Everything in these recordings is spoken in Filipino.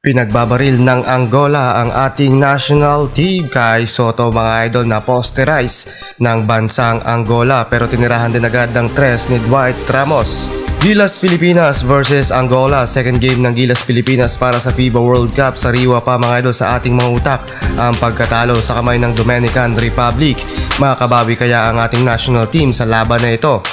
Pinagbabaril ng Angola ang ating national team kay Soto mga idol na posterize ng bansang Angola pero tinirahan din agad ng tres ni Dwight Ramos. Gilas Pilipinas versus Angola, second game ng Gilas Pilipinas para sa FIBA World Cup. Sariwa pa mga idol sa ating mga utak ang pagkatalo sa kamay ng Dominican Republic. Makabawi kaya ang ating national team sa laban na ito?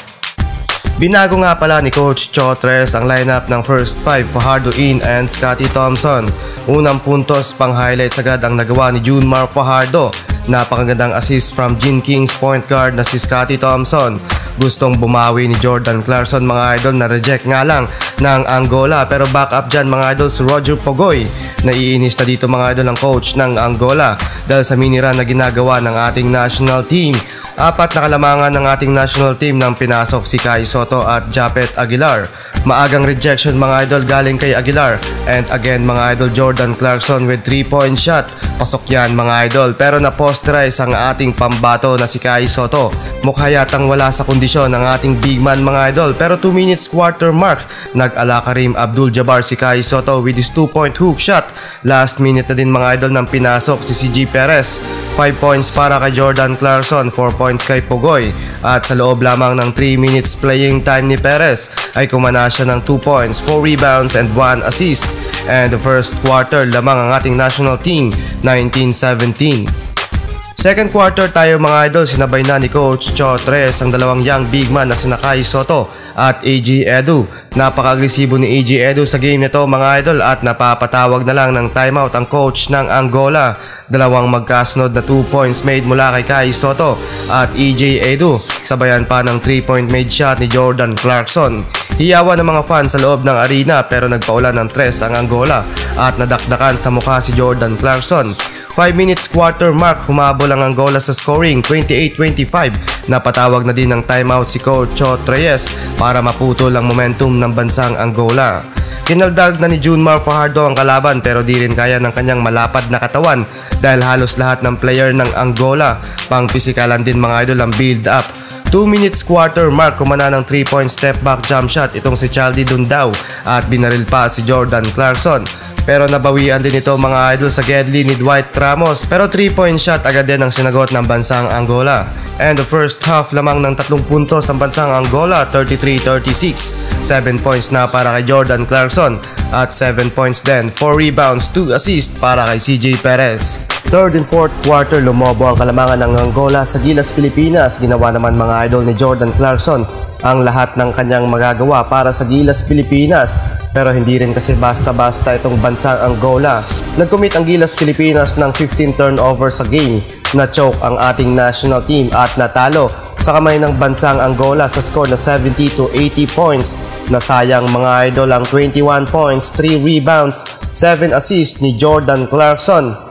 Binago nga pala ni Coach Chotres ang lineup ng first five, Fajardo in and Scotty Thompson. Unang puntos pang highlights agad ang nagawa ni Junmar Fajardo. Napakagandang assist from Gene King's point guard na si Scotty Thompson. Gustong bumawi ni Jordan Clarkson mga idol, na reject nga lang ng Angola pero back up dyan mga idol si Roger Pogoy. Naiinis na dito mga idol ang coach ng Angola dahil sa mini run na ginagawa ng ating national team. Apat na kalamangan ng ating national team nang pinasok si Kai Soto at Japet Aguilar. Maagang rejection mga idol galing kay Aguilar. And again mga idol, Jordan Clarkson with 3-point shot. Pasok yan mga idol, pero na-posterize ang ating pambato na si Kai Soto. Mukha yatang wala sa kondisyon ang ating big man mga idol, pero 2 minutes quarter mark nag-ala Karim Abdul-Jabbar si Kai Soto with his 2-point hook shot. Last minute na din mga idol nang pinasok si CJ Perez. 5 points para kay Jordan Clarkson, 4 points kay Pogoy. At sa loob lamang ng 3 minutes playing time ni Perez ay kumana siya ng 2 points, 4 rebounds and 1 assist. And the first quarter lamang ang ating national team, 19-17. Second quarter tayo mga idol, sinabay na ni Coach Chotres ang dalawang young big man na sina Kai Soto at AJ Edu. Napaka-agresibo ni AJ Edu sa game nito mga idol at napapatawag na lang ng timeout ang coach ng Angola. Dalawang magkasunod na 2 points made mula kay Kai Soto at AJ Edu. Sabayan pa ng 3-point made shot ni Jordan Clarkson. Hiyawan ng mga fans sa loob ng arena pero nagpaulan ng tres ang Angola at nadakdakan sa mukha si Jordan Clarkson. 5 minutes quarter mark, humabol ang Angola sa scoring, 28-25. Napatawag na din ng timeout si Coach Chotres para maputol ang momentum ng bansang Angola. Kinaldag na ni Junmar Fajardo ang kalaban pero di rin kaya ng kanyang malapad na katawan dahil halos lahat ng player ng Angola pang pisikalan din mga idol ang build up. 2 minutes quarter mark, kumana ng 3-point step back jump shot itong si Chaldi Dundao at binaril pa si Jordan Clarkson. Pero nabawian din ito mga idol sa Gedli ni Dwight Ramos, pero 3-point shot agad din ang sinagot ng bansang Angola. And the first half lamang ng 3 puntos ang bansang Angola, 33-36. 7 points na para kay Jordan Clarkson at 7 points din, 4 rebounds, 2 assists para kay CJ Perez. Third and fourth quarter, lumobo ang kalamangan ng Angola sa Gilas Pilipinas. Ginawa naman mga idol ni Jordan Clarkson ang lahat ng kanyang magagawa para sa Gilas Pilipinas. Pero hindi rin kasi basta-basta itong bansang Angola. Nag-commit ang Gilas Pilipinas ng 15 turnovers sa game. Na-choke ang ating national team at natalo sa kamay ng bansang Angola sa score na 70-80 points. Nasayang mga idol ang 21 points, 3 rebounds, 7 assists ni Jordan Clarkson.